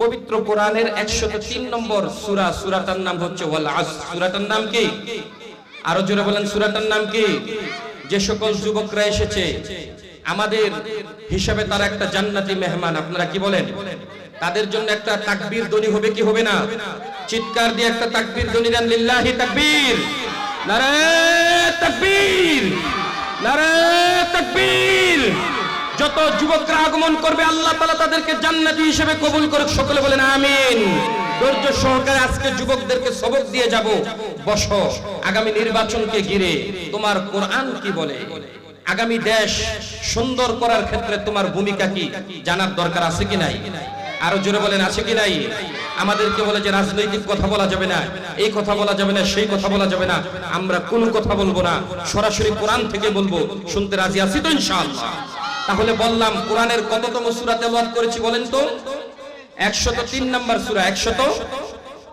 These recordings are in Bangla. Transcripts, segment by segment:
পবিত্র কোরআনের 103 নম্বর সূরা, সূরাটার নাম হচ্ছে ওয়াল আসর। সূরাটার নাম কি? আরো জোরে বলেন, সূরাটার নাম কি? যে সকল যুবকরা এসেছে আমাদের হিসাবে তারা একটা জান্নাতি মেহমান, আপনারা কি বলেন? তাদের জন্য একটা তাকবীর ধ্বনি হবে কি হবে না? চিৎকার দিয়ে একটা তাকবীর ধ্বনি দেন, লিল্লাহি তাকবীর, নারায়ে তাকবীর, নারায়ে তাকবীর। যত যুবকরা আগমন করবে আল্লাহ তাআলা তাদেরকে জান্নাতি হিসেবে কবুল করুক, সকলে বলেন আমিন। ধৈর্য সহকারে আজকে যুবকদেরকে সবক দিয়ে যাব। বসো, আগামী নির্বাচনকে ঘিরে তোমার কোরআন কি বলে, আগামী দেশ সুন্দর করার ক্ষেত্রে তোমার ভূমিকা কি জানার দরকার আছে কি নাই? আরো জোরে বলেন, আছে কি নাই? আমাদেরকে বলে যে রাজনৈতিক কথা বলা যাবে না, এই কথা বলা যাবে না, সেই কথা বলা যাবে না। আমরা কোনো কথা বলবো না, সরাসরি কোরআন থেকে বলবো। শুনতে রাজি আছি তো ইনশাআল্লাহ? তাহলে বললাম, কোরআনের কততম সূরা তেলাওয়াত করেছি বলেন তো? 103 নম্বর সূরা। 100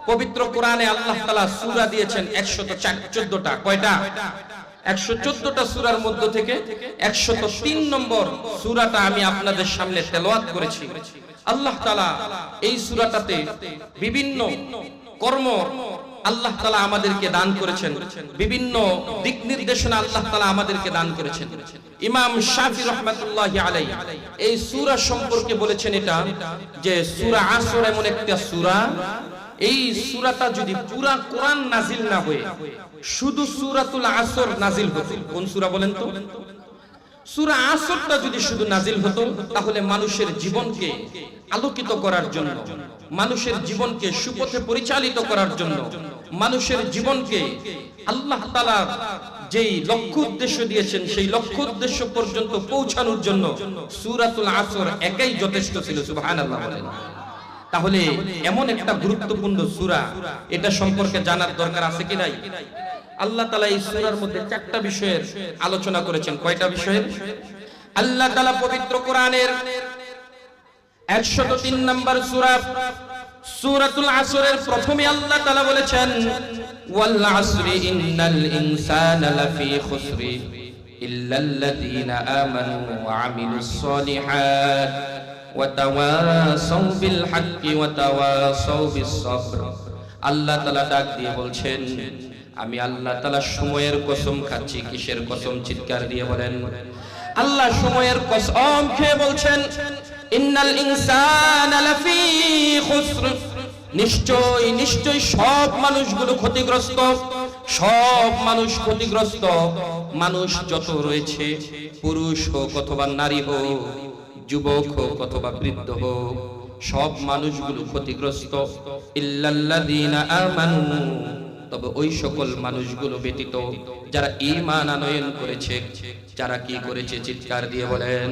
পবিত্র কোরআনে আল্লাহ তাআলা সূরা দিয়েছেন 114টা। কয়টা? 114টা সূরার মধ্য থেকে 103 নম্বর সূরাটা আমি আপনাদের সামনে তেলাওয়াত করেছি। আল্লাহ তাআলা এই সূরাটাতে বিভিন্ন কর্ম আল্লাহ তাআলা আমাদেরকে দান করেছেন, বিভিন্ন দিক নির্দেশনা আল্লাহ তাআলা আমাদেরকে দান করেছেন। ইমাম শাফি রাহমাতুল্লাহি আলাইহি এই সূরা সম্পর্কে বলেছেন এটা যে সূরা আসর এমন একটা সূরা, এই সূরাটা যদি পুরা কোরআন নাজিল না হয়ে শুধু সূরাতুল আসর নাজিল হতো। কোন সূরা বলেন তো? সূরা আসরটা যদি শুধু নাজিল হতো তাহলে মানুষের জীবনকে আলোকিত করার জন্য, মানুষের জীবনকে সুপথে পরিচালিত করার জন্য, মানুষের জীবনকে আল্লাহ তাআলা যেই লক্ষ্য উদ্দেশ্য দিয়েছেন সেই লক্ষ্য উদ্দেশ্য পর্যন্ত পৌঁছানোর জন্য সূরাতুল আসর একাই যথেষ্ট ছিল। সুবহানাল্লাহ বলেন। তাহলে এমন একটা গুরুত্বপূর্ণ সূরা, এটা সম্পর্কে জানার দরকার আছে কি নাই? আল্লাহ তাআলা এই সূরার মধ্যে 4টা বিষয়ের আলোচনা করেছেন। কয়টা বিষয়ের? আল্লাহ তাআলা পবিত্র কোরআনের 103 নম্বর সূরা সূরাতুল আসরের প্রথমে আল্লাহ তাআলা বলেছেন ওয়াল আসরি ইন্নাল ইনসানা লাফি খুসরি ইল্লাল্লাযীনা আমানু ওয়া আমিলুস সলিহাত ওয়া তাওয়াসাউ বিল হাক্কি ওয়া তাওয়াসাউ বিস সবর। আল্লাহ তাআলা ডাক দিয়ে বলছেন, আমি আল্লাহ তাআলা সময়ের কসম খাচ্ছি। কিসের কসম? চিৎকার দিয়ে বলেন। আল্লাহ সময়ের কসম খেয়ে বলছেন, ইন্নাল ইনসানা লাফি খুসর, নিশ্চয় নিশ্চয় সব মানুষগুলো ক্ষতিগ্রস্ত, সব মানুষ ক্ষতিগ্রস্ত। মানুষ যত রয়েছে, পুরুষ হোক অথবা নারী হোক, যুবক হোক অথবা বৃদ্ধ হোক, সব মানুষগুলো ক্ষতিগ্রস্ত। ইল্লাল্লাযীনা আমানু, তবে ওই সকল মানুষগুলো ব্যতীত যারা ঈমান আনয়ন করেছে। যারা কি করেছে? চিৎকার দিয়ে বলেন।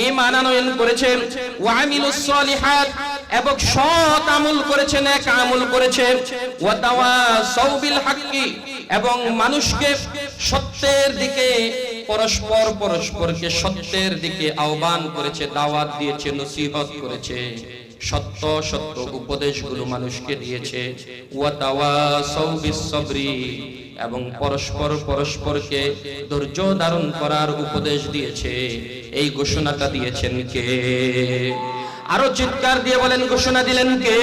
ঈমান আনয়ন করেছে, ওয়া আমিলুস সলিহাত, এবং সৎ আমল করেছে, নেক আমল করেছে, ওয়া তাওয়াসাউ বিল হাক্কি, এবং মানুষকে সত্যের দিকে পরস্পরকে সত্যের দিকে আহ্বান করেছে, দাওয়াত দিয়েছে, নসিহত করেছে, সত্য সত্য উপদেশগুলো মানুষকে দিয়েছে। ওয়া তাওয়াসাউ বিস সবরি, এবং পরস্পরকে ধৈর্য ধারণ করার উপদেশ দিয়েছে। এই ঘোষণাটা দিয়েছেন কে? আরো চিৎকার দিয়ে বলেন, ঘোষণা দিলেন কে?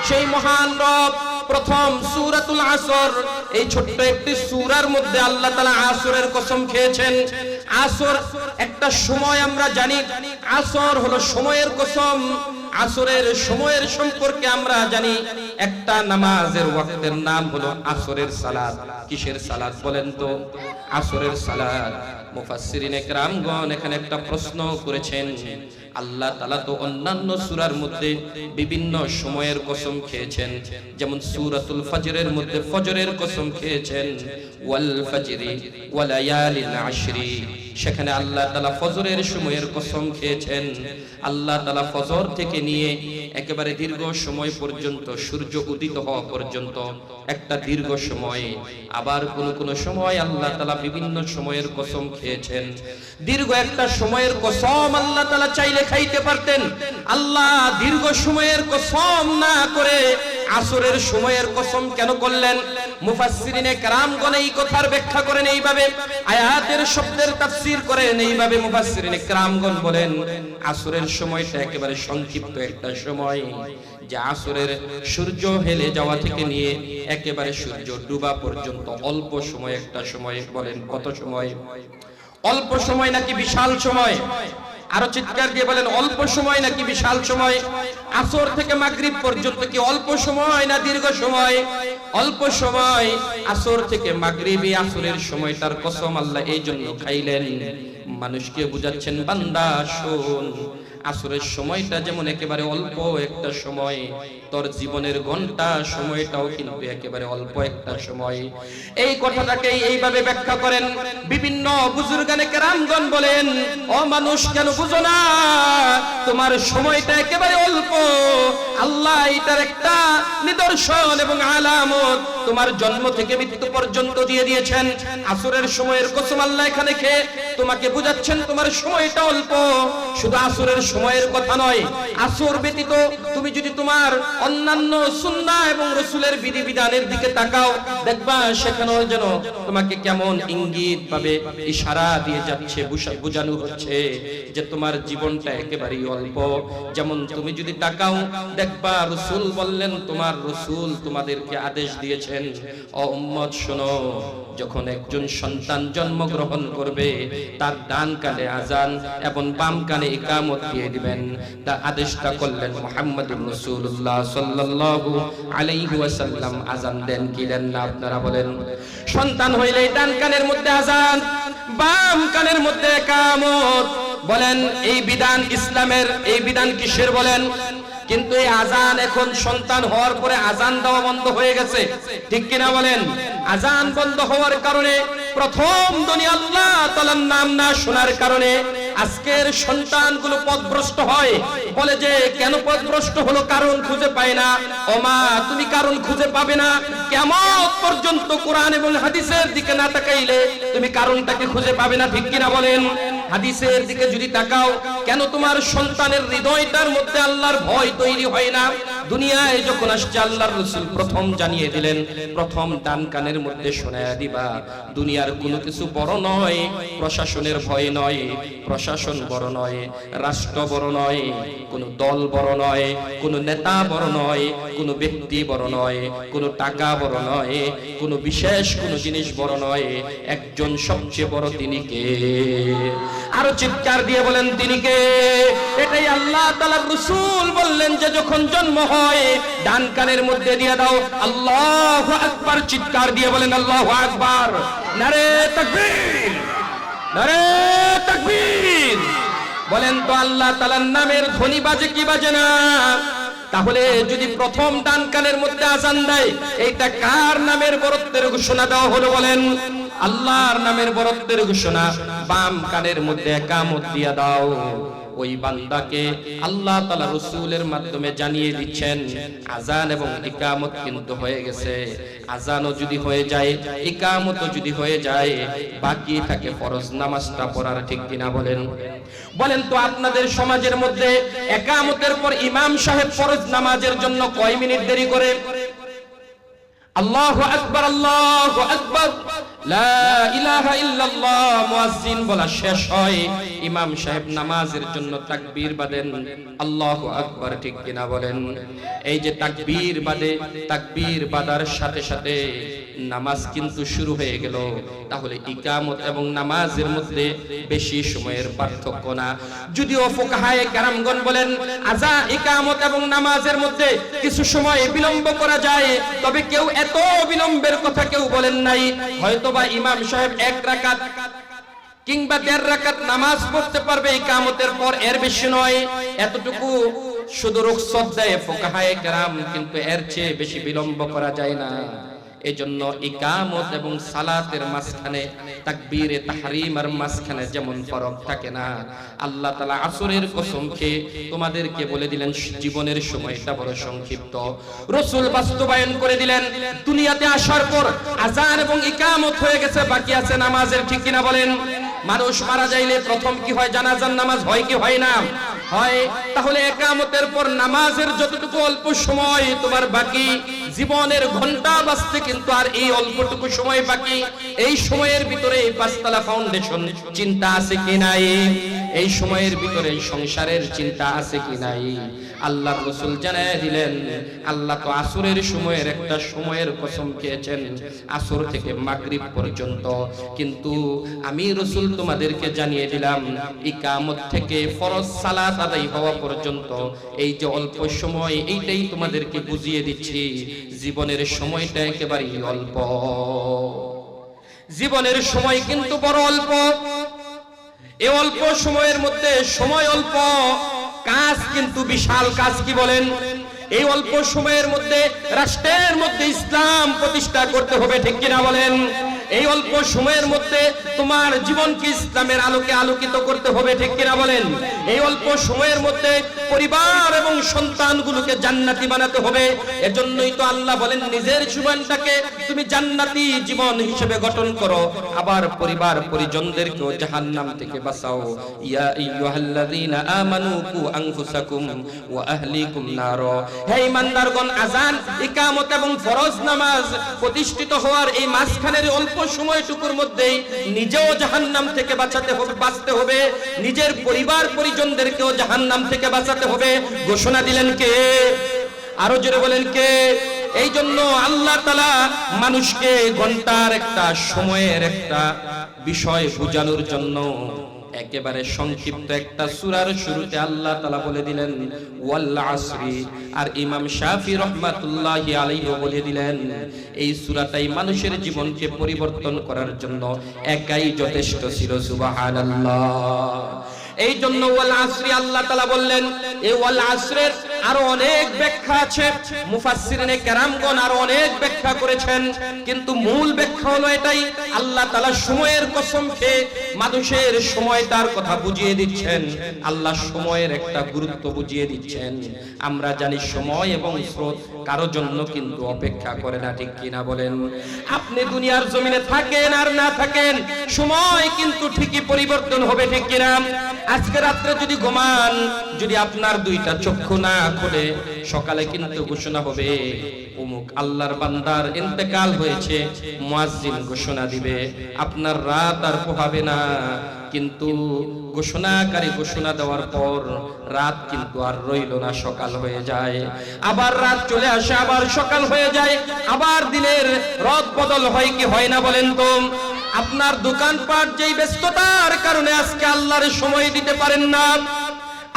সেই মহান রব। প্রথম সূরাতুল আসর, এই ছোট্ট একটি সূরার মধ্যে আল্লাহ তাআলা আসরের কসম খেয়েছেন। আসর একটা সময়, আমরা জানি আসর হলো সময়ের কসম। আসরের সময়ের সম্পর্কে আমরা জানি একটা নামাজের ওয়াক্তের নাম হলো আসরের সালাত। কিসের সালাত বলেন তো? আসরের সালাত। মুফাসসিরিনে কেরামগণ এখানে একটা প্রশ্ন করেছেন, আল্লাহ তাআলা তো অন্যান্য সূরার মধ্যে বিভিন্ন সময়ের কসম খেয়েছেন, যেমন সূরাতুল ফজরের মধ্যে ফজরের কসম খেয়েছেন, ওয়াল ফজরি ওয়া লায়ালিন আশরি, সেখানে আল্লাহ তাআলা ফজরের সময়ের কসম খেয়েছেন। আল্লাহ তাআলা ফজর থেকে নিয়ে একেবারে দীর্ঘ সময় পর্যন্ত, সূর্য উদিত হওয়া পর্যন্ত একটা দীর্ঘ সময়। আবার কোন সময় আল্লাহ তাআলা বিভিন্ন সময়ের কসম খেয়েছেন। দীর্ঘ একটা সময়ের কসম আল্লাহ তাআলা চাইলে খাইতে পারতেন। আল্লাহ দীর্ঘ সময়ের কসম না করে আসরের সময়ের কসম কেন করলেন? মুফাসসিরিনে কেরামগণ এই কথার ব্যাখ্যা করেন এইভাবে, আয়াতের শব্দের তাফসীর করেন এইভাবে। মুফাসসিরিনে কেরামগণ বলেন আসরের সময়টা একেবারে সংক্ষিপ্ত একটা সময়, যে আসরের সূর্য হেলে যাওয়া থেকে নিয়ে একেবারে সূর্য ডুবা পর্যন্ত অল্প সময় একটা সময়। বলেন কত সময়? অল্প সময় নাকি বিশাল সময়? আরো চিৎকার দিয়ে বলেন অল্প সময় নাকি বিশাল সময়? আসর থেকে মাগরিব পর্যন্ত কি অল্প সময় না দীর্ঘ সময়? অল্প সময়। আসর থেকে মাগরিবি আসরের সময়টার কসম আল্লাহ এই জন্য খাইলেন, মানুষকে বুঝাচ্ছেন বান্দা শোন, আসরের সময়টা যেমন একেবারে অল্প একটা সময়, তোর জীবনের ঘন্টা সময়টাও কিন্তু একেবারে অল্প একটা সময়। এই কথাটাকে এইভাবে ব্যাখ্যা করেন বিভিন্ন বুজুর্গানে কেরামগণ বলেন, ও মানুষ কেন বুঝো না তোমার সময়টা একেবারে অল্প? আল্লাহ এটার একটা নিদর্শন এবং আলামত তোমার জন্ম থেকে মৃত্যু পর্যন্ত দিয়ে দিয়েছেন। আসরের সময়ের কসম আল্লাহ এখানে খেয়ে তোমাকে বুঝাচ্ছেন তোমার সময়টা অল্প। শুধু আসরের সময়ের কথা নয়, আসর ব্যতীত তুমি যদি তোমার অন্যান্য সুন্নাহ এবং রাসূলের বিধিবিধানের দিকে তাকাও, দেখবা সেখানেও যেন তোমাকে কেমন ইঙ্গিত ভাবে ইশারা দিয়ে যাচ্ছে, বোঝানো হচ্ছে যে তোমার জীবনটা একেবারেই অল্প। যেমন তুমি যদি তাকাও দেখবা রাসূল বললেন, তোমার রাসূল তোমাদেরকে আদেশ দিয়েছেন, ও উম্মত শোনো, যখন একজন সন্তান জন্মগ্রহণ করবে তার ডান কানে আযান এবং বাম কানে ইকামত দিয়ে দিবেন। তা আদেশটা করলেন মুহাম্মদুর রাসূলুল্লাহ সাল্লাল্লাহু আলাইহি ওয়াসাল্লাম। আযান দেন কি দেন না আপনারা বলেন? সন্তান হইলে ডান কানের মধ্যে আযান, বাম কানের মধ্যে ইকামত। বলেন এই বিধান ইসলামের, এই বিধান কিসের বলেন? কিন্তু এই আযান এখন সন্তান হওয়ার পরে আযান দেওয়া বন্ধ হয়ে গেছে, ঠিক কিনা বলেন? আযান বন্ধ হওয়ার কারণে, প্রথম দুনিয়া আল্লাহ তাআলার নাম না শোনার কারণে আজকের সন্তানগুলো পথভ্রষ্ট হয়। বলে যে কেন পথভ্রষ্ট হলো? কারণ খুঁজে পায় না। ও মা, তুমি কারণ খুঁজে পাবে না কিয়ামত পর্যন্ত। কোরআন এবং হাদিসের দিকে না তাকাইলে তুমি কারণটাকে খুঁজে পাবে না, ঠিক কিনা বলেন? হাদিসের দিকে যদি তাকাও, কেন তোমার সন্তানের হৃদয়টার মধ্যে আল্লাহর ভয় তৈরি হয় না? দুনিয়ায় যখন আসছে আল্লাহর রাসূল প্রথম জানিয়ে দিলেন, প্রথম ডান কানের মধ্যে শোনায়া দিবা, দুনিয়ার কোনো কিছু বড় নয়, প্রশাসনের ভয় নয়, প্রশাসন বড় নয়, রাষ্ট্র বড় নয়, কোনো দল বড় নয়, কোনো নেতা বড় নয়, কোনো ব্যক্তি বড় নয়, কোনো টাকা বড় নয়, কোনো বিশেষ কোনো জিনিস বড় নয়, একজন সবচেয়ে বড়, তিনি কে? আরো চিৎকার দিয়ে বলেন তিনি কে? এটাই আল্লাহ তাআলার রাসূল বললেন যে যখন জন্ম হয় ডান কানের মধ্যে দিয়ে দাও। আল্লাহু আকবার, চিৎকার দিয়ে বলেন আল্লাহু আকবার। নারে তাকবীর, নারে তাকবীর। বলেন তো আল্লাহ তাআলার নামের ধ্বনি বাজে কি বাজে না? তাহলে যদি প্রথম ডান কানের মধ্যে আযান দেয়, এইটা কার নামের বরত্বের ঘোষণা দেওয়া হলো বলেন? আল্লাহর নামের বরত্বের ঘোষণা। বাম কানের মধ্যে ইকামত দিয়া দাও, ওই বান্দাকে আল্লাহ তাআলা রাসূলের মাধ্যমে জানিয়ে দিচ্ছেন আযান এবং ইকামত কিন্তু হয়ে গেছে। আযানও যদি হয়ে যায়, ইকামতও যদি হয়ে যায়, বাকি থাকে ফরজ নামাজটা পড়ার, ঠিক কিনা বলেন? বলেন তো আপনাদের সমাজের মধ্যে ইকামতের পর ইমাম সাহেব ফরজ নামাজের জন্য কয় মিনিট দেরি করে? আল্লাহু আকবার, আল্লাহু আকবার, লা ইলাহা ইল্লাল্লাহ মুয়াজ্জিন বলা শেষ হয়, ইমাম সাহেব নামাজের জন্য তাকবীর বাঁধেন, আল্লাহু আকবার, ঠিক কিনা বলেন? এই যে তাকবীর বাঁধে, তাকবীর বাঁধার সাথে সাথে নামাজ কিন্তু শুরু হয়ে গেল। তাহলে ইকামত এবং নামাজের মধ্যে বেশি সময়ের পার্থক্য না। যদিও ফুকাহায়ে কেরামগণ বলেন আযান, ইকামত এবং নামাজের মধ্যে কিছু সময় বিলম্ব করা যায়, তবে কেউ এত বিলম্বের কথা কেউ বলেন নাই। হয়তোবা ইমাম সাহেব 1 রাকাত কিংবা 1.5 রাকাত নামাজ পড়তে পারবে ইকামতের পর, এর বেশি নয়। এতটুকু শুধু রুখসত দেয় ফুকাহায়ে কেরাম, কিন্তু এর চেয়ে বেশি বিলম্ব করা যায় না। এজন্য ইকামত এবং সালাতের মাঝখানে, তাকবীরে তাহরিমার মাঝখানে যেমন ফরক থাকে না, আল্লাহ তাআলা আসরের কসম খেয়ে তোমাদেরকে বলে দিলেন জীবনের সময়টা বড় সংক্ষিপ্ত। রাসূল বাস্তবায়ন করে দিলেন, দুনিয়াতে আসার পর আযান এবং ইকামত হয়ে গেছে, বাকি আছে নামাজের, ঠিক কিনা বলেন? মানুষ মারা যাইলে প্রথম কি হয়? জানাজার নামাজ হয় কি হয় না? হয়, তাহলে ইকামতের পর নামাজের যতটুকু অল্প সময় তোমার বাকি, জীবনের ঘন্টা বাজতে কিন্তু আর এই অল্পটুকু সময় বাকি, এই সময়ের ভিতরে এই পাঁচতলা ফাউন্ডেশন চিন্তা আছে কি নাই? এই সময়ের ভিতরে সংসারের চিন্তা আছে কি নাই? আল্লাহর রাসূল জানায় দিলেন, আল্লাহ তো আসরের সময়ের একটা সময়ের কসম খেয়েছেন, আসর থেকে মাগরিব পর্যন্ত, কিন্তু আমি রাসূল তোমাদেরকে জানিয়ে দিলাম ইকামত থেকে ফরজ সালাত আদায় হওয়া পর্যন্ত এই যে অল্প সময়, এইটাই তোমাদেরকে বুঝিয়ে দিচ্ছি জীবনের সময়টা একেবারেই অল্প। জীবনের সময় কিন্তু বড় অল্প। এই অল্প সময়ের মধ্যে, সময় অল্প, কাজ কিন্তু বিশাল কাজ। কি বলেন? এই অল্প সময়ের মধ্যে রাষ্ট্রের মধ্যে ইসলাম প্রতিষ্ঠা করতে হবে, ঠিক কিনা বলেন? এই অল্প সময়ের মধ্যে তোমার জীবনকে ইসলামের আলোকে আলোকিত করতে হবে, ঠিক কিনা বলেন? এই অল্প সময়ের মধ্যে পরিবার এবং সন্তানগুলোকে জান্নাতি বানাতে হবে। এজন্যই তো আল্লাহ বলেন নিজের জীবনটাকে তুমি জান্নাতি জীবন হিসেবে গঠন করো, আবার পরিবার পরিজনদেরকেও জাহান্নাম থেকে বাঁচাও। ইয়া আইয়ুহাল্লাযীনা আমানু কু আনফুসাকুম ওয়া আহলিকুম নার। হে ঈমানদারগণ, আযান, ইকামত এবং ফরজ নামাজ প্রতিষ্ঠিত হওয়ার এই মাঝখানের অল্প সময়টুকুর মধ্যেই নিজেও জাহান্নাম থেকে বাঁচতে হবে, নিজের পরিবার পরিজনদেরকেও জাহান্নাম থেকে বাঁচাতে হবে। ঘোষণা দিলেন কে? আরো জোরে বলেন কে? এই জন্য আল্লাহ তাআলা মানুষকে ঘন্টার একটা সময়ের একটা বিষয় বোঝানোর জন্য একেবারে সংক্ষিপ্ত একটা সূরার শুরুতে আল্লাহ তাআলা বলে দিলেন ওয়াল আসরি। আর ইমাম শাফি রাহমাতুল্লাহি আলাইহি বলে দিলেন এই সূরাটাই মানুষের জীবনকে পরিবর্তন করার জন্য একাই যথেষ্ট ছিল। সুবহানাল্লাহ। এই জন্য ওয়াল আসরি আল্লাহ তাআলা বললেন। এই ওয়াল আসরের আরো অনেক ব্যাখ্যা আছে, মুফাসসিরিনে কেরামগণ আরো অনেক ব্যাখ্যা করেছেন, কিন্তু মূল ব্যাখ্যা হলো এটাই, আল্লাহ তাআলা সময়ের কসম খেয়ে মানুষের সময়টার কথা বুঝিয়ে দিচ্ছেন, আল্লাহ সময়ের একটা গুরুত্ব বুঝিয়ে দিচ্ছেন। আমরা জানি সময় এবং স্রোত কারো জন্য কিন্তু অপেক্ষা করে না, ঠিক কিনা বলেন? আপনি দুনিয়ার জমিনে থাকেন আর না থাকেন, সময় কিন্তু ঠিকই পরিবর্তন হবে, ঠিক কিনা? আজকে রাত্রে যদি ঘুমান, যদি আপনার দুইটা চক্ষু না খুলে, সকালে কিন্তু ঘোষণা হবে অমুক আল্লাহর বান্দার ইন্তেকাল হয়েছে, মুয়াজ্জিন ঘোষণা দিবে, আপনার রাত আর পোহাবে না। কিন্তু ঘোষণাকারী ঘোষণা দেওয়ার পর রাত কিন্তু আর রইল না, সকাল হয়ে যায়, আবার রাত চলে আসে, আবার সকাল হয়ে যায়, আবার দিনের রদ বদল হয় কি হয় না বলেন তো? আপনার দোকানপাট যেই ব্যস্ততার কারণে আজকে আল্লাহর সময় দিতে পারেন না,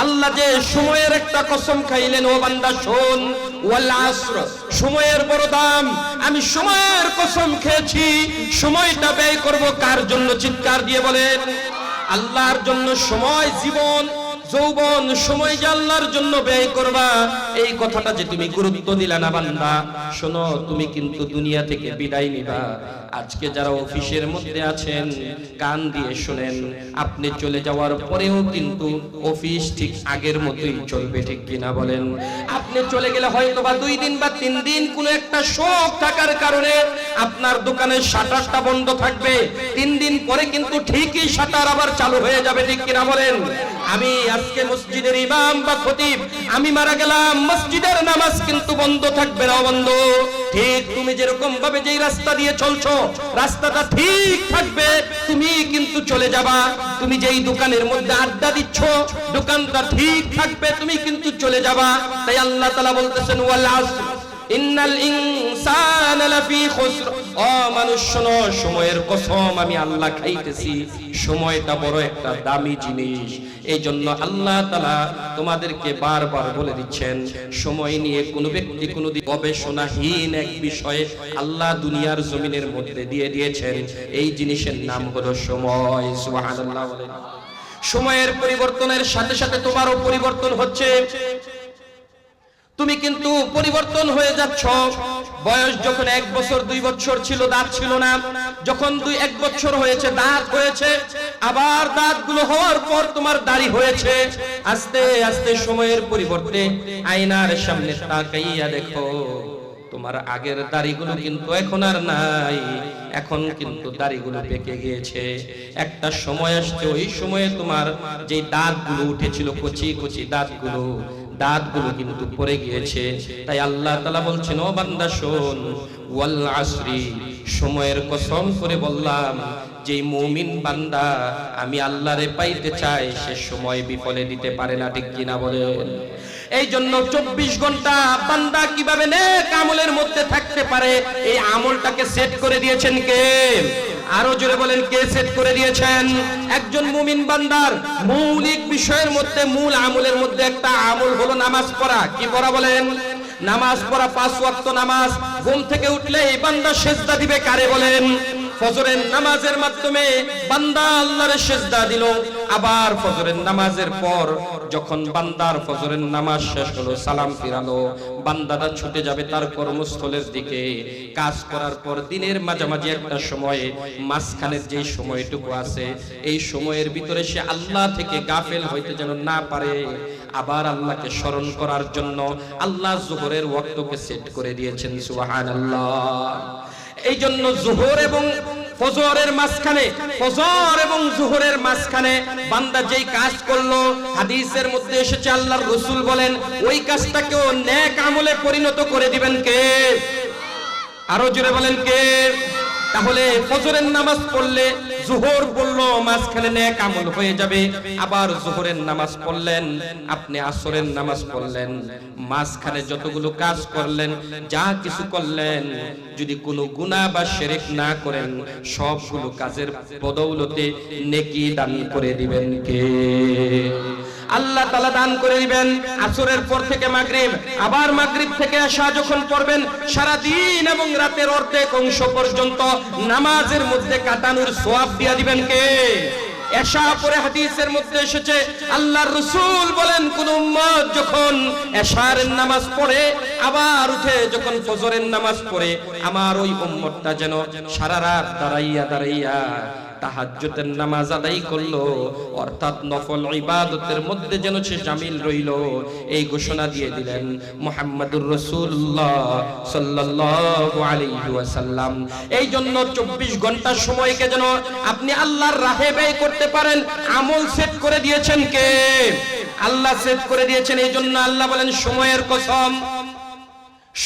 আল্লাহ যে সময়ের একটা কসম খাইলেন, ও বান্দা শোন, ওয়াল আসর, সময়ের বড় দাম, আমি সময়ের কসম খেয়েছি, সময়টা ব্যয় করব কার জন্য? চিৎকার দিয়ে বলেন, আল্লাহর জন্য। সময়, জীবন, যৌবন, সময় যে আল্লাহর জন্য ব্যয় করবা, এই কথাটা যে তুমি গুরুত্ব দিলা না বান্দা, শোনো, তুমি কিন্তু দুনিয়া থেকে বিদায় নিবা। আজকে যারা অফিসের মধ্যে আছেন, কান দিয়ে শুনেন, আপনি চলে যাওয়ার পরেও কিন্তু অফিস ঠিক আগের মতোই চলবে, ঠিক কিনা বলেন? আপনি চলে গেলে হয়তো বা 2 দিন বা 3 দিন কোনো একটা শোক থাকার কারণে আপনার দোকানের শাটারটা বন্ধ থাকবে, 3 দিন পরে কিন্তু ঠিকই শাটার আবার চালু হয়ে যাবে, ঠিক কিনা বলেন? আমি আজকে মসজিদের ইমাম বা খতিব, আমি মারা গেলাম, মসজিদের নামাজ কিন্তু বন্ধ থাকবে না বন্ধ। ঠিক তুমি যেরকম ভাবে যেই রাস্তা দিয়ে চলছো, রাস্তাটা ঠিক থাকবে, তুমি কিন্তু চলে যাবা। তুমি যেই দোকানের মধ্যে আড্ডা দিচ্ছ, দোকানটা ঠিক থাকবে, তুমি কিন্তু চলে যাবা। তাই আল্লাহ তাআলা বলতেছেন ওয়াল আসর ইন্নাল ইনসানা লাফি খুসর। ও মানুষ শোনো, সময়ের কসম আমি আল্লাহ খাইতেছি, সময়টা বড় একটা দামি জিনিস। এই জন্য আল্লাহ তাআলা তোমাদেরকে বারবার বলে দিচ্ছেন, সময় নিয়ে কোনো ব্যক্তি কোনোদিন গবেষণাহীন এক বিষয়ে আল্লাহ দুনিয়ার জমিনের মধ্যে দিয়ে দিয়েছেন, এই জিনিসের নাম হলো সময়। সুবহানাল্লাহ বলেন। সময়ের পরিবর্তনের সাথে সাথে তোমারও পরিবর্তন হচ্ছে, তুমি কিন্তু পরিবর্তন হয়ে যাচ্ছ। বয়স যখন 1 বছর 2 বছর ছিল, দাঁত ছিল না, যখন 1 বছর হয়েছে, দাঁত হয়েছে, আবার দাঁতগুলো হওয়ার পর তোমার দাড়ি হয়েছে। আস্তে আস্তে সময়ের পরিবর্তে আয়নার সামনে তাকাইয়া দেখো, তোমার আগের দাড়িগুলো কিন্তু এখন আর নাই, এখন কিন্তু দাড়িগুলো পেকে গিয়েছে। একটা সময় আসছে, ওই সময়ে তোমার যে দাঁতগুলো উঠেছিল, কচি কচি দাঁতগুলো কিন্তু পড়ে গিয়েছে। তাই আল্লাহ তাআলা বলছেন, ও বান্দা শোন, ওয়াল আসরি, সময়ের কসম করে বললাম, যে মুমিন বান্দা আমি আল্লাহরে পাইতে চাই, সে সময় বিফলে দিতে পারে না, ঠিক কিনা বলেন? এই জন্য 24 ঘন্টা বান্দা কিভাবে নেক আমলের মধ্যে থাকতে পারে, এই আমলটাকে সেট করে দিয়েছেন কে? আরো জোরে বলেন, কে সেট করে দিয়েছেন? একজন মুমিন বান্দার মৌলিক বিষয়ের মধ্যে, মূল আমলের মধ্যে একটা আমল হলো নামাজ পড়া। কি পড়া বলেন? নামাজ পড়া, 5 ওয়াক্ত নামাজ। ঘুম থেকে উঠলে এই বান্দা সেজদা দিবে কারে বলেন? ফজরের নামাজের মাধ্যমে বান্দা আল্লাহর সেজদা দিল। আবার ফজরের নামাজের পর যখন বান্দার ফজরের নামাজ শেষ হলো, সালাম ফিরালো, বান্দাটা ছুটে যাবে তার কর্মস্থলের দিকে। কাজ করার পর দিনের মাঝামাঝি একটা সময়ে, মাঝখানের যে সময়টুকু আছে, এই সময়ের ভিতরে সে আল্লাহ থেকে গাফেল হইতে যেন না পারে, আবার আল্লাহকে স্মরণ করার জন্য আল্লাহ যোহরের ওয়াক্তকে সেট করে দিয়েছেন। সুবহানাল্লাহ। এই জন্য যোহর এবং ফজরের মাঝখানে, ফজর এবং যোহরের মাঝখানে বান্দা যেই কাজ করলো, হাদিসের মধ্যে এসেছে আল্লাহর রাসূল বলেন, ওই কাজটাকেও নেক আমলে পরিণত করে দিবেন কে? আরো জোরে বলেন, কে? তাহলে ফজরের নামাজ পড়লে, যোহর পড়লো, মাঝখানে নেক আমল হয়ে যাবে। আবার যোহরের নামাজ পড়লেন, আপনি আসরের নামাজ পড়লেন, মাঝখানে যতগুলো কাজ করলেন, যা কিছু করলেন, যদি কোনো গুনাহ বা শিরক না করেন, সবগুলো কাজের বদৌলতে নেকি দান করে দিবেন কে? আল্লাহ তাআলা দান করে দিবেন। আসরের পর থেকে মাগরিব, আবার মাগরিব থেকে এশা যখন পড়বেন, সারা দিন এবং রাতের অর্ধেক অংশ পর্যন্ত নামাজের মধ্যে কাটানোর সওয়াব দিয়া দিবেন কে? এশা পরে হাদিসের মধ্যে এসেছে আল্লাহর রাসূল বলেন, কোন উম্মত যখন এশার নামাজ পড়ে আবার উঠে যখন ফজরের নামাজ পড়ে, আমার ওই উম্মতটা যেন সারা রাত দাঁড়াইয়া তাহাজ্জুদের নামাজ আদায় করলো, অর্থাৎ নফল ইবাদতের মধ্যে যেন সে শামিল রইল, এই ঘোষণা দিয়ে দিলেন মুহাম্মদুর রাসূলুল্লাহ সাল্লাল্লাহু আলাইহি ওয়াসাল্লাম। এই জন্য 24 ঘন্টা সময়কে যেন আপনি আল্লাহর রাহে ব্যয় করতে পারেন, আমল সেট করে দিয়েছেন কে? আল্লাহ সেট করে দিয়েছেন। এই জন্য আল্লাহ বলেন, সময়ের কসম,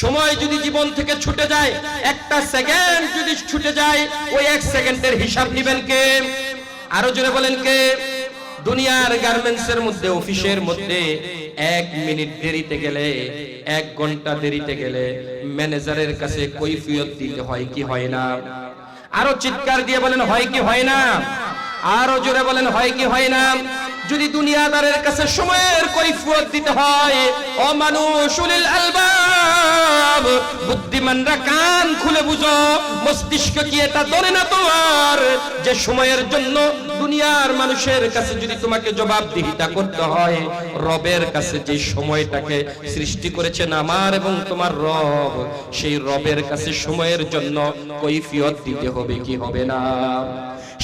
সময় যদি জীবন থেকে ছুটে যায়, একটা সেকেন্ড যদি ছুটে যায়, ওই 1 সেকেন্ডের হিসাব নেবেন কে? আরো জোরে বলেন, কে? দুনিয়ার গার্মেন্টসের মধ্যে, অফিসের মধ্যে 1 মিনিট দেরিতে গেলে, 1 ঘন্টা দেরিতে গেলে ম্যানেজারের কাছে কৈফিয়ত দিতে হয় কি হয় না? আরো চিৎকার দিয়ে বলেন, হয় কি হয় না? আরো জোরে বলেন, হয় কি হয় না? যদি দুনিয়াদারের কাছে সময়ের কৈফিয়ত দিতে হয়, ও মানুষ, উলিল আলবাব, বুদ্ধিমানরা কান খুলে বুঝো, মস্তিষ্ক কি এটা ধরে না তোমার, যে সময়ের জন্য দুনিয়ার মানুষের কাছে যদি তোমাকে জবাবদিহিতা করতে হয়, রবের কাছে যে সময়টাকে সৃষ্টি করেছেন আমার এবং তোমার রব, সেই রবের কাছে সময়ের জন্য কৈফিয়ত দিতে হবে কি হবে না?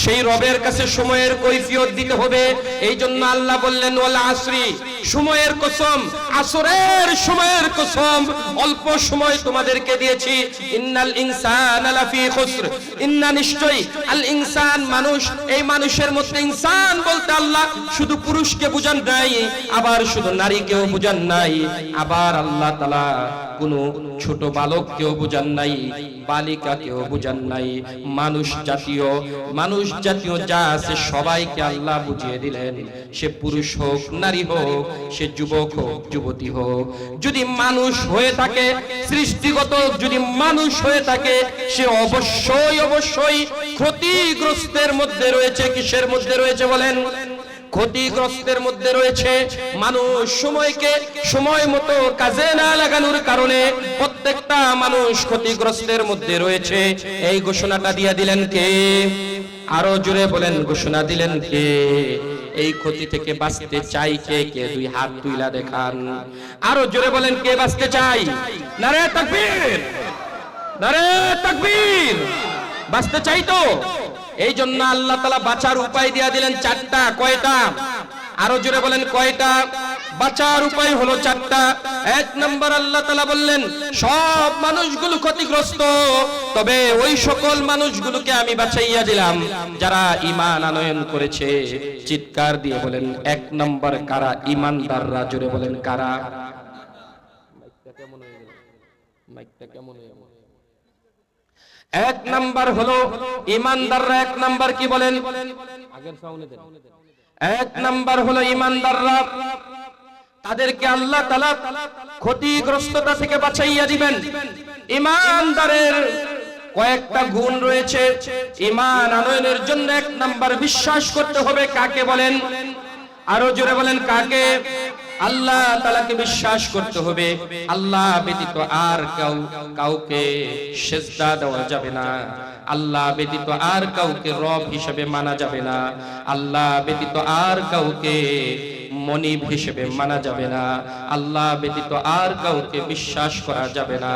সেই রবের কাছে সময়ের কৈফিয়ত দিতে হবে। এই জন্য আল্লাহ বললেন, ওয়াল আসরি, সময়ের কসম, আসরের সময়ের কসম, অল্প সময় তোমাদেরকে দিয়েছি। ইন্নাল ইনসানা লাফি খুসর, ইন্না, নিশ্চয়ই, আল ইনসান, মানুষ, এই মানুষের মধ্যে ইনসান বলতে আল্লাহ শুধু পুরুষকে বুঝান নাই, আবার শুধু নারীকেও বুঝান নাই, আবার আল্লাহ তাআলা কোনো ছোট বালককেও বুঝান নাই, বালিকাকেও বুঝান নাই, মানুষ জাতীয় যা আছে সবাইকে আল্লাহ বুঝিয়ে দিলেন। সে পুরুষ হোক, নারী হোক, সে যুবক হোক, যুবতী হোক, যদি মানুষ হয়ে থাকে, সৃষ্টিগত যদি মানুষ হয়ে থাকে, সে অবশ্যই ক্ষতিগ্রস্তের মধ্যে রয়েছে। কিসের মধ্যে রয়েছে বলেন? ক্ষতিগ্রস্তের মধ্যে রয়েছে। মানুষ সময়কে সময় মতো কাজে না লাগানোর কারণে প্রত্যেকটা মানুষ ক্ষতিগ্রস্তের মধ্যে রয়েছে। এই ঘোষণাটা দিয়ে দিলেন কে? আরো জোরে বলেন, ঘোষণা দিলেন কে? এই ক্ষতি থেকে বাঁচতে চাই কে? কে 2 হাত তুইলা দেখান। আরো জোরে বলেন, কে বাঁচতে চাই? নারে তাকবীর, নারে তাকবীর। বাঁচতে চাই তো? এই জন্য আল্লাহ তাআলা বাঁচার উপায় দিয়া দিলেন 4টা। কয়টা? আরো জোরে বলেন কয়টা? বাঁচার উপায় হলো চারটা। এক নাম্বার, আল্লাহ তাআলা বললেন সব মানুষগুলো ক্ষতিগ্রস্ত, তবে ওই সকল মানুষগুলোকে আমি বাঁচাইয়া দিলাম যারা ঈমান আনয়ন করেছে। চিৎকার দিয়ে বলেন এক নাম্বার কারা? ঈমানদাররা। জোরে বলেন কারা? এক নাম্বার হলো ঈমানদাররা। এক নাম্বার কি বলেন? এক নাম্বার হলো ঈমানদাররা। তাদেরকে আল্লাহ তাআলা ক্ষতিগ্রস্ততা থেকে বাঁচাইয়া দিবেন। ঈমানদারের কয়েকটা গুণ রয়েছে। ঈমান আনয়নের জন্য এক নাম্বার বিশ্বাস করতে হবে। কাকে বলেন? আরো জোরে বলেন কাকে? আল্লাহ তাআলাকে বিশ্বাস করতে হবে। আল্লাহ ব্যতীত আর কাউকে সিজদা দেওয়া যাবে না। আল্লাহ ব্যতীত আর কাউকে রব হিসেবে মানা যাবে না। আল্লাহ ব্যতীত আর কাউকে মনিব হিসেবে মানা যাবে না। আল্লাহ ব্যতীত আর কাউকে বিশ্বাস করা যাবে না।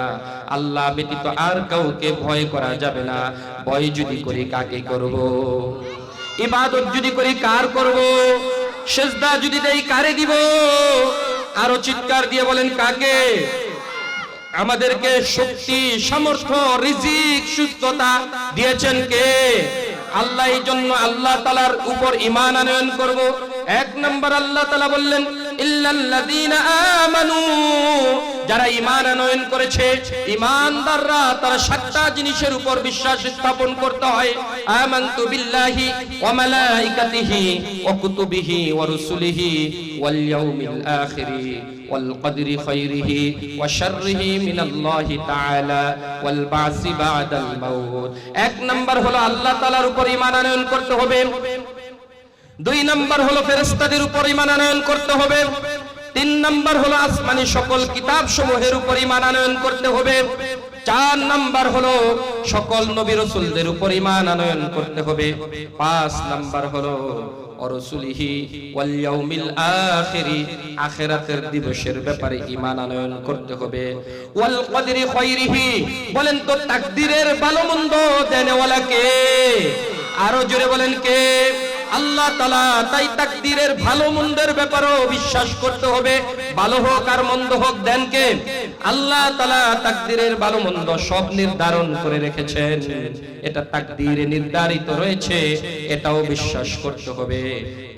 আল্লাহ ব্যতীত আর কাউকে ভয় করা যাবে না। ভয় যদি করি কাকে করব? ইবাদত যদি করি কার করব? সিজদা যদি দেই কারে দিব? আরো চিৎকার দিয়ে বলেন কাকে? আমাদেরকে শক্তি, সামর্থ্য, রিজিক, সুস্থতা দিয়েছেন কে? আল্লাহ। এই জন্য আল্লাহ তাআলার উপর ঈমান আনয়ন করব। এক নাম্বার আল্লাহ তাআলা বললেন ইল্লাল্লাযীনা আমানু, যারা ঈমান আনয়ন করেছে। ঈমানদাররা তারা সাতটা জিনিসের উপর বিশ্বাস স্থাপন করতে হয়। আমানতু বিল্লাহি ওয়া মালাইকাতিহি ওয়া কুতুবিহি ওয়া রুসুলিহি ওয়াল ইয়াউমিল আখিরি ওয়াল কদরি খায়রিহি ওয়া শাররিহি মিনাল্লাহি তাআলা ওয়াল বাসি বাদাল মাউত। এক নাম্বার হলো আল্লাহ তাআলার উপর ঈমান আনয়ন করতে হবে। দুই নাম্বার হলো ফেরেশতাদের উপর ঈমান আনয়ন করতে হবে। তিন নাম্বার হলো আসমানি সকল কিতাব সমূহের উপর ঈমান আনয়ন করতে হবে। চার নাম্বার হলো সকল নবী রাসূলদের উপর ঈমান আনয়ন করতে হবে। পাঁচ নাম্বার হলো রাসূলিহি ওয়াল ইয়াউমিল আখিরি, আখিরাতের দিবসের ব্যাপারে ঈমান আনয়ন করতে হবে। ওয়াল কদরি খায়রিহি, বলেন তো তাকদীরের ভালো মন্দ দেনেওয়ালা কে? আরো জোরে বলেন কে? আল্লাহ তাআলা। তাই তাকদীরের ভালো মন্দের ব্যাপারেও বিশ্বাস করতে হবে। ভালো হোক আর মন্দ হোক দেন কে? আল্লাহ তাআলা তাকদীরের ভালো মন্দ সব নির্ধারণ করে রেখেছেন। এটা তাকদীরে নির্ধারিত রয়েছে, এটাও বিশ্বাস করতে হবে।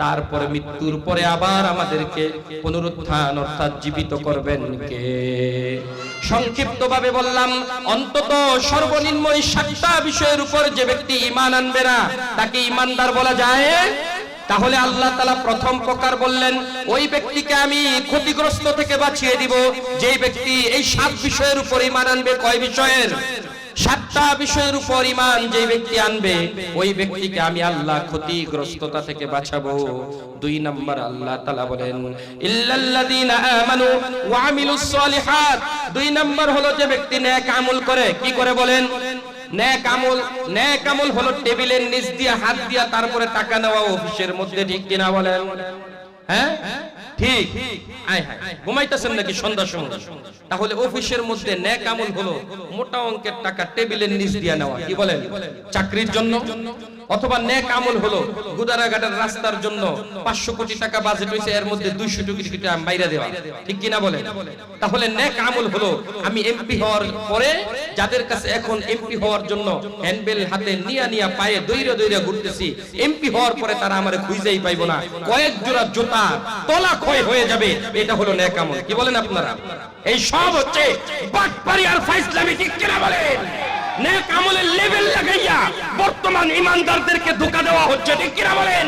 তারপরে মৃত্যুর পরে আবার আমাদেরকে পুনরুত্থান অর্থাৎ জীবিত করবেন কে? সংক্ষিপ্তভাবে বললাম, অন্তত সর্বনিম্ন এই সাতটা বিষয়ের উপর যে ব্যক্তি ঈমান আনবে না তাকে ঈমানদার বলা যায়? তাহলে আল্লাহ তাআলা প্রথম প্রকার বললেন ওই ব্যক্তিকে আমি ক্ষতিগ্রস্ত থেকে বাঁচিয়ে দিব যেই ব্যক্তি এই সাত বিষয়ের উপর ঈমান আনবে। কয় বিষয়ের? সাতটা বিষয়ের উপর ঈমান যেই ব্যক্তি আনবে ওই ব্যক্তিকে আমি আল্লাহ ক্ষতিগ্রস্ততা থেকে বাঁচাবো। দুই নাম্বার আল্লাহ তাআলা বলেন ইল্লাল্লাযীনা আমানু ওয়া আমিলুস সলিহাত। দুই নাম্বার হলো যে ব্যক্তি নেক আমল করে। কি করে বলেন? নেক আমল। নেক আমল হলো টেবিলের নিচ দিয়ে হাত দিয়া তারপরে টাকা নেওয়া অফিসের মধ্যে। ঠিক কিনা বলেন? হ্যাঁ ঠিক। আয় হায়, ঘুমাইতেছেন নাকি সন্ধ্যা সময়? তাহলে অফিসের মধ্যে নেক আমল হলো মোটা অঙ্কের টাকা টেবিলের নিচ দিয়ে নেওয়া। কি বলেন? চাকরির জন্য। অথবা নেক আমল হলো গুদারাঘাটের রাস্তার জন্য 500 কোটি টাকা বাজেট হয়েছে, এর মধ্যে 200 কোটি টাকা বাইরে দেওয়া। ঠিক কিনা বলেন? তাহলে নেক আমল হলো আমি এমপি হওয়ার পরে যাদের কাছে এখন এমপি হওয়ার জন্য হ্যান্ডবেল হাতে নিয়া পায়ে দইরা দইরা ঘুরতেছি, এমপি হওয়ার পরে তারা আমারে খুঁজেই পাইবো না, কয়েক জোড়া জুতা তলা ক্ষয় হয়ে যাবে। এটা হলো নেক আমল। কি বলেন আপনারা? এই সব হচ্ছে বাটপারি আর ফাইজলামি। ঠিক কিনা বলেন? নেক আমলের লেভেল লাগাইয়া বর্তমান ঈমানদারদেরকে ধোঁকা দেওয়া হচ্ছে। ঠিক কিনা বলেন?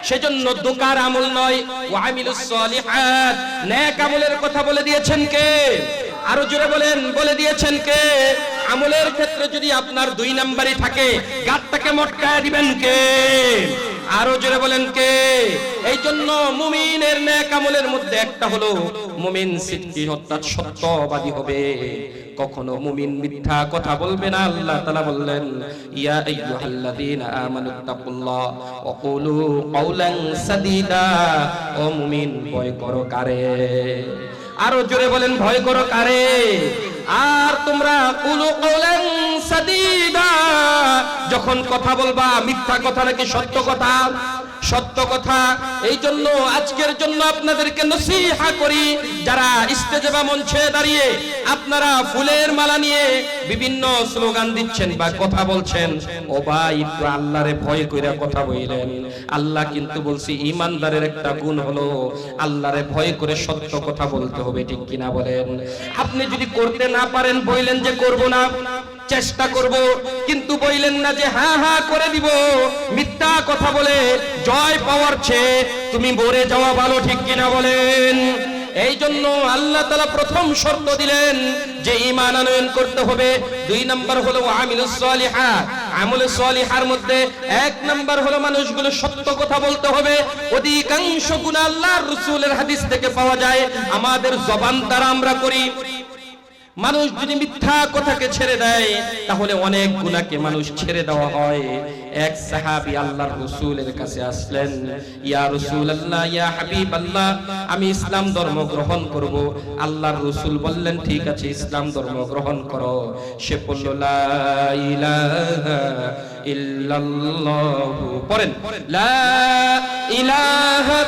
সেজন্য ধোঁকার আমল নয়, ওয়া আমিলুস সলিহাত। নেক আমলের কথা বলে দিয়েছেন কে? আরো জোরে বলেন, বলে দিয়েছেন কে? আমলের ক্ষেত্রে যদি আপনার 2 নাম্বারই থাকে গাতটাকে মটকায় দিবেন কে? আরো জোরে বলেন কে? এই জন্য মুমিনের নেক আমলের মধ্যে একটা হলো মুমিন সিদ্দিক অর্থাৎ সত্যবাদী হবে। কখনো মুমিন মিথ্যা কথা বলবে না। আল্লাহ তাআলা বললেন ইয়া আইয়ুহাল্লাযীনা আমানুত্তাকুল্লাহ ওয়া কুলু কাওলান সাদীদা। ও মুমিন, ভয় করো কারে? আরো জোরে বলেন, ভয় করো কারে? আর তোমরা কুলু কাওলান সাদীদা, যখন কথা বলবা মিথ্যা কথা নাকি সত্য কথা? সত্য কথা। এই জন্য আজকের জন্য আপনাদেরকে নসিহা করি, যারা স্টেজে বা মঞ্চে দাঁড়িয়ে আপনারা ফুলের মালা নিয়ে বিভিন্ন স্লোগান দিচ্ছেন বা কথা বলছেন, ও ভাই একটু আল্লাহরে ভয় কইরা কথা বলেন। আল্লাহ কিন্তু বলছি ঈমানদারের একটা গুণ হলো আল্লাহরে ভয় করে সত্য কথা বলতে হবে, ঠিক কিনা বলেন? আপনি যদি করতে না পারেন বললেন যে করব না, চেষ্টা করব, কিন্তু বললেন না যে হ্যাঁ হ্যাঁ করে দিব। মিথ্যা কথা বলে জয় পাওয়ার চেয়ে তুমি মরে যাওয়া ভালো, ঠিক কিনা বলেন? এই জন্য আল্লাহ তাআলা প্রথম শর্ত দিলেন যে ঈমান আনয়ন করতে হবে। 2 নাম্বার হলো আমিলুস সালিহাত, আমলে সালিহার মধ্যে 1 নাম্বার হলো মানুষগুলো সত্য কথা বলতে হবে। অধিকাংশ গুনাহ আল্লাহর রাসূলের হাদিস থেকে পাওয়া যায়, আমাদের জবান দ্বারা আমরা করি। মানুষ যদি মিথ্যা কথাকে ছেড়ে দেয় তাহলে অনেক গুনাহকে মানুষ ছেড়ে দেওয়া হয়। এক সাহাবী আল্লাহর রাসূলের কাছে আসলেন, ইয়া রাসূলুল্লাহ, ইয়া হাবিবাল্লাহ, আমি ইসলাম ধর্ম গ্রহণ করব। আল্লাহর রাসূল বললেন, ঠিক আছে, ইসলাম ধর্ম গ্রহণ করো। সে বলল, লা ইলাহা ইল্লাল্লাহ, পড়েন, লা ইলাহা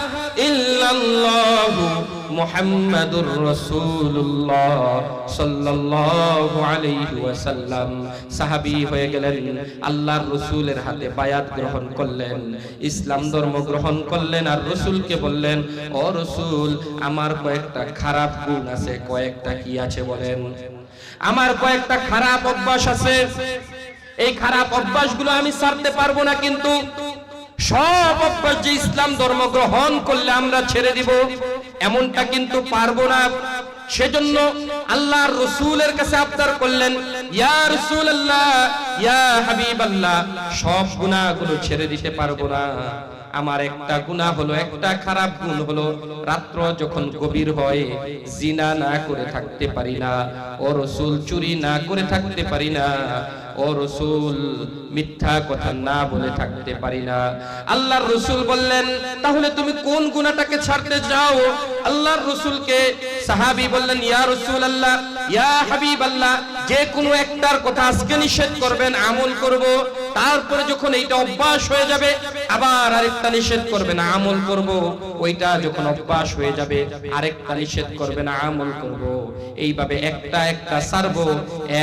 ইল্লাল্লাহ মুহাম্মাদুর রাসূলুল্লাহ সাল্লাল্লাহু আলাইহি ওয়াসাল্লাম। সাহাবী হয়ে গেলেন, আল্লাহর রাসূলের হাতে বায়াত গ্রহণ করলেন, ইসলাম ধর্ম গ্রহণ করলেন। আর রাসূলকে বললেন, ও রাসূল, আমার কয়েকটা খারাপ গুণ আছে। কয়েকটা কি আছে বলেন? আমার কয়েকটা খারাপ অভ্যাস আছে, এই খারাপ অভ্যাসগুলো আমি ছাড়তে পারবো না, কিন্তু সব অভ্যাস যে ইসলাম ধর্ম গ্রহণ করলে আমরা ছেড়ে দিব এমনটা কিন্তু পারবো না। সেজন্য আল্লাহর রাসূলের কাছে আবদার করলেন, ইয়া রাসূলুল্লাহ, ইয়া হাবিবাল্লাহ, সব গুনাহগুলো ছেড়ে দিতে পারবো না। আমার একটা গুনাহ হলো, একটা খারাপ গুণ হলো, রাত্র যখন গভীর হয় জিনা না করে থাকতে পারি না। ও রাসূল, চুরি না করে থাকতে পারি না। ও রাসূল, মিথ্যা কথা না বলে থাকতে পারি না। আল্লাহর রাসূল বললেন, তাহলে তুমি কোন গুনাহটাকে ছাড়তে চাও? আল্লাহর রাসূলকে সাহাবী বললেন, ইয়া রাসূলুল্লাহ, ইয়া হাবিবাল্লাহ, যে কোনো একটার কথা আজকে নিষেধ করবেন, আমল করব। তারপরে যখন এইটা অভ্যাস হয়ে যাবে আবার আরেকটা নিষেধ করবেন, আমল করব। ওইটা যখন অভ্যাস হয়ে যাবে আরেকটা নিষেধ করবেন, আমল করব। এইভাবে একটা একটা ছাড়বো,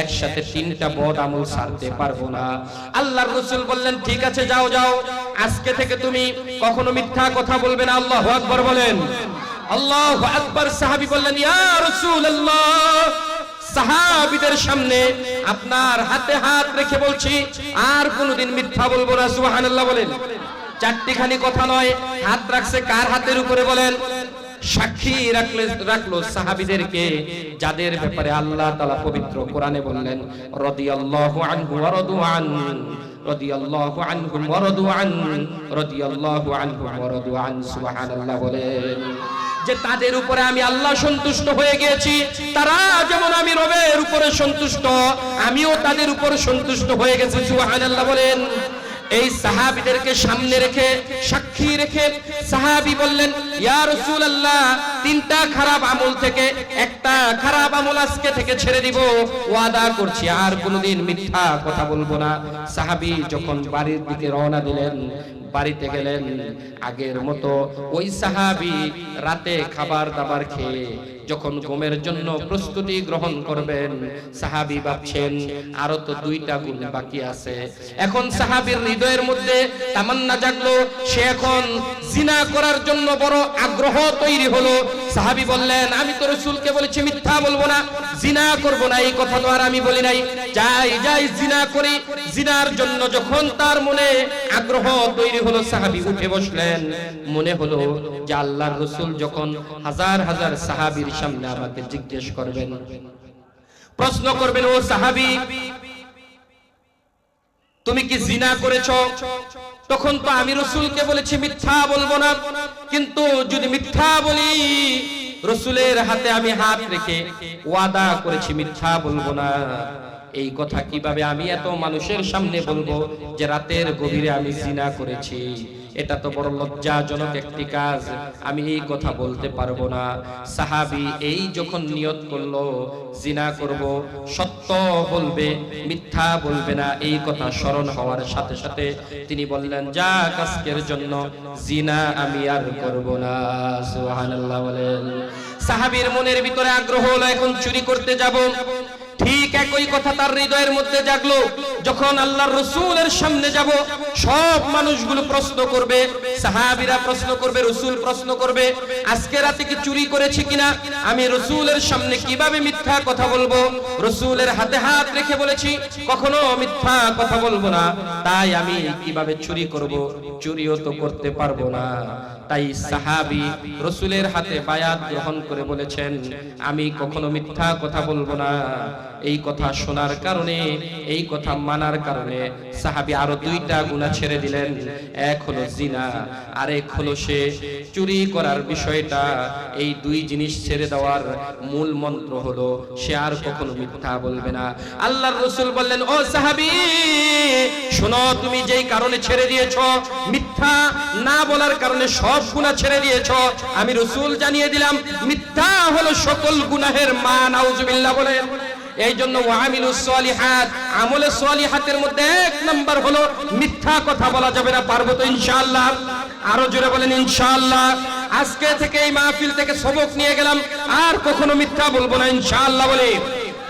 একসাথে 3টা বদ আমল ছাড়তে পারবো না। আল্লাহর রাসূল বললেন, ঠিক আছে, যাও যাও, আজকে থেকে তুমি কখনো মিথ্যা কথা বলবে না। আল্লাহু আকবার বলেন, আল্লাহু আকবার। সাহাবী বললেন, ইয়া রাসূলুল্লাহ, সাহাবীদের সামনে আপনার হাতে হাত রেখে বলছি, আর কোনোদিন মিথ্যা বলবো না। সুবহানাল্লাহ বলেন। 4টিখানি কথা নয়, হাত রাখছে কার হাতের উপরে বলেন? সাক্ষী রাখলো সাহাবীদেরকে, যাদের ব্যাপারে আল্লাহ তাআলা পবিত্র কোরআনে বললেন, রাদিয়াল্লাহু আনহু ওয়া রাদু আন, রাদিয়াল্লাহু আনহুম ওয়া রাদু আন, রাদিয়াল্লাহু আনহুম ওয়া রাদু আন। সুবহানাল্লাহ বলেন, যে তাদের উপরে আমি আল্লাহ সন্তুষ্ট হয়ে গিয়েছি, তারা যেমন আমি রবের উপরে সন্তুষ্ট, আমিও তাদের উপর সন্তুষ্ট হয়ে গেছি। সুবহানাল্লাহ বলেন। এই সাহাবীদেরকে সামনে রেখে, সাক্ষী রেখে সাহাবী বললেন, ইয়া রাসূলুল্লাহ, 3টা খারাপ আমল থেকে একটা খারাপ আমল আজকে থেকে ছেড়ে দিব, ওয়াদা করছি আর কোনোদিন মিথ্যা কথা বলবো না। সাহাবী যখন বাড়ির দিকে রওনা দিলেন, বাড়িতে গেলেন, আগের মতো ওই সাহাবী রাতে খাবার দাবার খেয়ে যখন ঘুমের জন্য প্রস্তুতি গ্রহণ করবেন, সাহাবী ভাবছেন আরো তো 2টা গুণ বাকি আছে। এখন সাহাবীর হৃদয়ের মধ্যে তামান্না জাগলো, সে এখন জিনা করার জন্য বড় আগ্রহ তৈরি হলো। সাহাবী বললেন, আমি তো রাসূলকে বলেছি মিথ্যা বলবো না, জিনা করব না, এই কথা তো আর আমি বলি নাই, যাই যাই জিনা করি। জিনার জন্য যখন তার মনে আগ্রহ তৈরি হলো, সাহাবী উঠে বসলেন। মনে হলো যে আল্লাহর রাসূল যখন হাজার হাজার সাহাবীর সামনে আমাকে জিজ্ঞেস করবেন, প্রশ্ন করবেন, ও সাহাবী, তুমি কি জিনা করেছো? তখন তো আমি রাসূলকে বলেছি মিথ্যা বলবো না, কিন্তু যদি মিথ্যা বলি, রাসূলের হাতে আমি হাত রেখে ওয়াদা করেছি মিথ্যা বলবো না, এই কথা কিভাবে আমি এত মানুষের সামনে বলবো যে রাতের গভীরে আমি জিনা করেছি? এটা তো বড় লজ্জাজনক একটি কাজ, আমি এই কথা বলতে পারবো না। সাহাবী এই যখন নিয়ত করলো জিনা করব, সত্য বলবে, মিথ্যা বলবে না, এই কথা স্মরণ হওয়ার সাথে সাথে তিনি বললেন, যাক আজকের জন্য জিনা আমি আর করব না। সুবহানাল্লাহ বলেন। সাহাবীর মনের ভিতরে আগ্রহ হলো এখন চুরি করতে যাব। ঠিক একই কথা তার হৃদয়ের মধ্যে জাগলো, যখন আল্লাহর রাসূলের সামনে যাব সব মানুষগুলো প্রশ্ন করবে, সাহাবীরা প্রশ্ন করবে, রাসূল প্রশ্ন করবে, আজকে রাতে কি চুরি করেছি কিনা, আমি রাসূলের সামনে কিভাবে মিথ্যা কথা বলবো? রাসূলের হাতে হাত রেখে বলেছি কখনো মিথ্যা কথা বলবো না, তাই আমি কিভাবে চুরি করব? চুরিও তো করতে পারবো না। তাই সাহাবী রাসূলের হাতে বায়াত গ্রহণ করে বলেছেন, আমি কখনো মিথ্যা কথা বলবো না। এই কথা শোনার কারণে, এই কথা মানার কারণে সাহাবী আরো দুইটা গুনাহ ছেড়ে দিলেন। এক হলো জিনা, আর এক হলো সে চুরি করার বিষয়টা। এই দুই জিনিস ছেড়ে দেওয়ার মূল মন্ত্র হলো সে আর কখনো মিথ্যা বলবে না। আল্লাহর রাসূল বললেন, ও সাহাবী শোনো, তুমি যেই কারণে ছেড়ে দিয়েছো, মিথ্যা না বলার কারণে সব গুনাহ ছেড়ে দিয়েছো, আমি রাসূল জানিয়ে দিলাম মিথ্যা হলো সকল গুনাহের মা। নাউজুবিল্লাহ বলেন। এই জন্য ওয়ামিলুস সলিহাত, আমলে সলিহাতের মধ্যে এক নাম্বার হলো মিথ্যা কথা বলা যাবে না। পারবো তো ইনশাআল্লাহ? আরো জোরে বলেন ইনশাআল্লাহ। আজকে থেকে এই মাহফিল থেকে সবক নিয়ে গেলাম, আর কখনো মিথ্যা বলবো না ইনশাআল্লাহ বলে।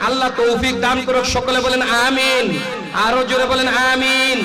আল্লাহ তৌফিক দান করুক, সকলে বলেন আমিন। আরো জোরে বলেন আমিন।